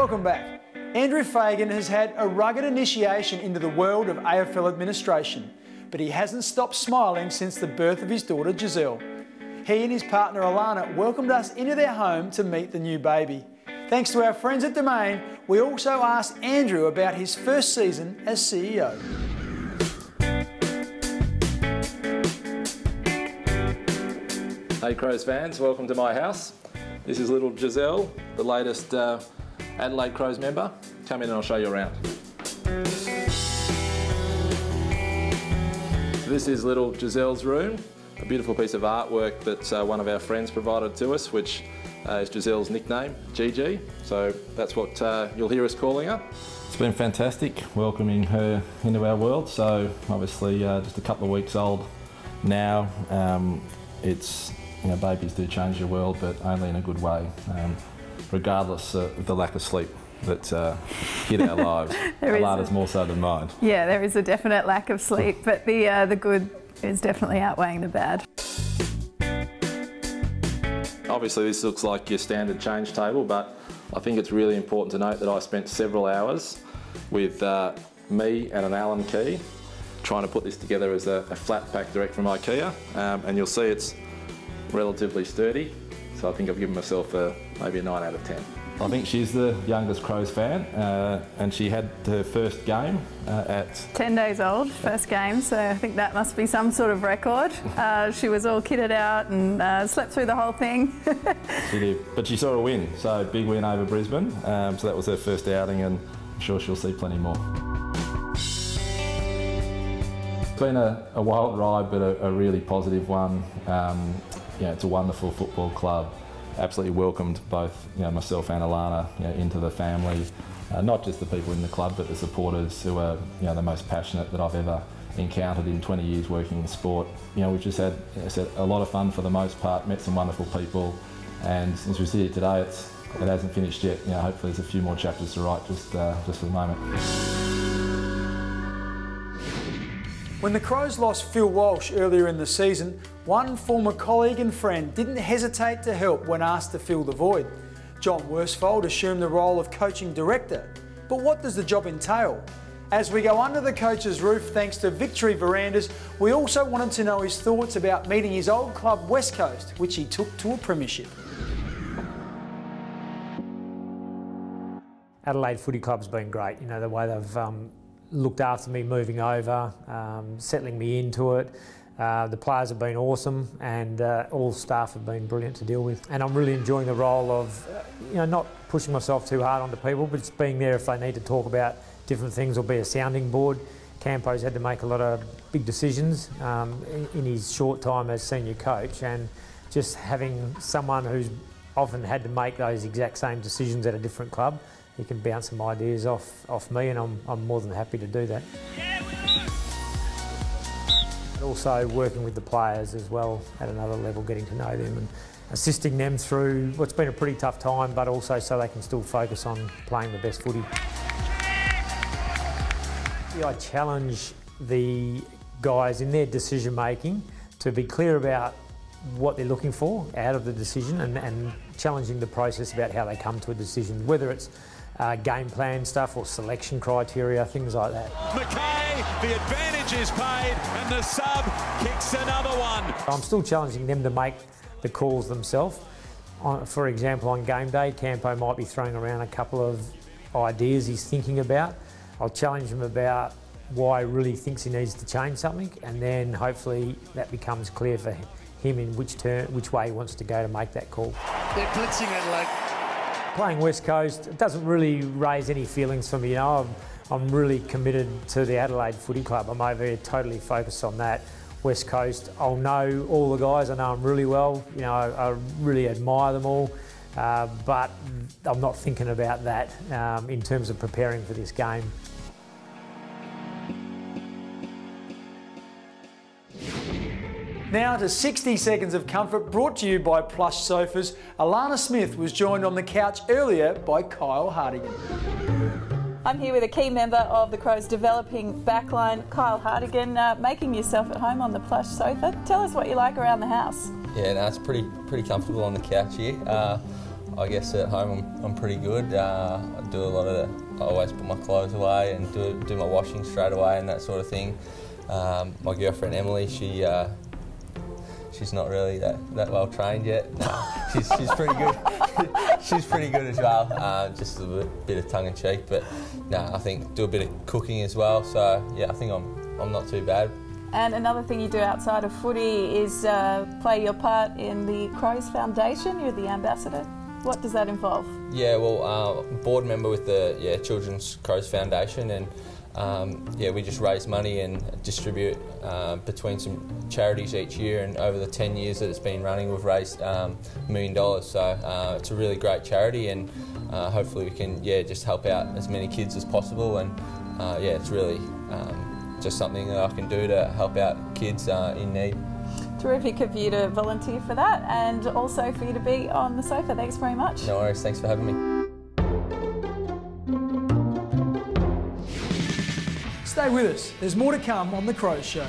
Welcome back. Andrew Fagan has had a rugged initiation into the world of AFL administration, but he hasn't stopped smiling since the birth of his daughter Giselle. He and his partner Alana welcomed us into their home to meet the new baby. Thanks to our friends at Domain, we also asked Andrew about his first season as CEO. Hey Crows fans, welcome to my house. This is little Giselle, the latest Adelaide Crows member. Come in and I'll show you around. This is little Giselle's room, a beautiful piece of artwork that one of our friends provided to us, which is Giselle's nickname, Gigi. So that's what you'll hear us calling her. It's been fantastic welcoming her into our world. So obviously just a couple of weeks old now. It's, you know, babies do change your world, but only in a good way, regardless of the lack of sleep that hit our lives. Alana's more so than mine. Yeah, there is a definite lack of sleep, but the good is definitely outweighing the bad. Obviously this looks like your standard change table, but I think it's really important to note that I spent several hours with me and an Allen key trying to put this together as a flat pack direct from IKEA, and you'll see it's relatively sturdy, so I think I've given myself maybe a 9 out of 10. I think she's the youngest Crows fan, and she had her first game at 10 days old, first game, so I think that must be some sort of record. She was all kitted out and slept through the whole thing. She did, but she saw a win, so big win over Brisbane, so that was her first outing, and I'm sure she'll see plenty more. It's been a wild ride, but a really positive one. Yeah, it's a wonderful football club. Absolutely welcomed both, you know, myself and Alana, you know, into the family. Not just the people in the club, but the supporters who are, you know, the most passionate that I've ever encountered in 20 years working in sport. You know, we've just had, as I said, a lot of fun for the most part. Met some wonderful people, and since we sit here today, it hasn't finished yet. You know, hopefully there's a few more chapters to write just for the moment. When the Crows lost Phil Walsh earlier in the season, one former colleague and friend didn't hesitate to help when asked to fill the void. John Worsfold assumed the role of coaching director. But what does the job entail? As we go under the coach's roof thanks to Victory Verandas, we also wanted to know his thoughts about meeting his old club West Coast, which he took to a premiership. Adelaide Footy Club's been great, you know, the way they've looked after me moving over, settling me into it. The players have been awesome, and all staff have been brilliant to deal with. And I'm really enjoying the role of, you know, not pushing myself too hard onto people, but just being there if they need to talk about different things or be a sounding board. Campo's had to make a lot of big decisions in his short time as senior coach, and just having someone who's often had to make those exact same decisions at a different club, he can bounce some ideas off me, and I'm more than happy to do that. And also working with the players as well at another level, getting to know them and assisting them through what's been a pretty tough time, but also so they can still focus on playing the best footy. I challenge the guys in their decision making to be clear about what they're looking for out of the decision, and challenging the process about how they come to a decision, whether it's game plan stuff or selection criteria, things like that. McKay, the advantage is paid, and the sub kicks another one. I'm still challenging them to make the calls themselves. For example, on game day, Campo might be throwing around a couple of ideas he's thinking about. I'll challenge him about why he really thinks he needs to change something, and then hopefully that becomes clear for him in which way he wants to go to make that call. They're blitzing Adelaide. Playing West Coast, it doesn't really raise any feelings for me. You know, I'm really committed to the Adelaide Footy Club. I'm over here totally focused on that. West Coast, I'll know all the guys. I know them really well. You know, I really admire them all, but I'm not thinking about that in terms of preparing for this game. Now to 60 seconds of comfort brought to you by Plush Sofas. Alana Smith was joined on the couch earlier by Kyle Hartigan. I'm here with a key member of the Crows developing backline, Kyle Hartigan, making yourself at home on the plush sofa. Tell us what you like around the house. Yeah, no, it's pretty comfortable on the couch here. I guess at home I'm pretty good. I do a lot of I always put my clothes away and do my washing straight away and that sort of thing. My girlfriend Emily, she's not really that well trained yet. No, she's pretty good. She's pretty good as well. Just a bit of tongue in cheek, but no, I think do a bit of cooking as well. So yeah, I think I'm not too bad. And another thing you do outside of footy is play your part in the Crows Foundation. You're the ambassador. What does that involve? Yeah, well, board member with the Children's Crows Foundation, and we just raise money and distribute between some charities each year. And over the 10 years that it's been running, we've raised $1 million. So it's a really great charity, and hopefully we can just help out as many kids as possible. And it's really just something that I can do to help out kids in need. Terrific of you to volunteer for that, and also for you to be on the sofa. Thanks very much. No worries, thanks for having me. Stay with us, there's more to come on The Crows Show.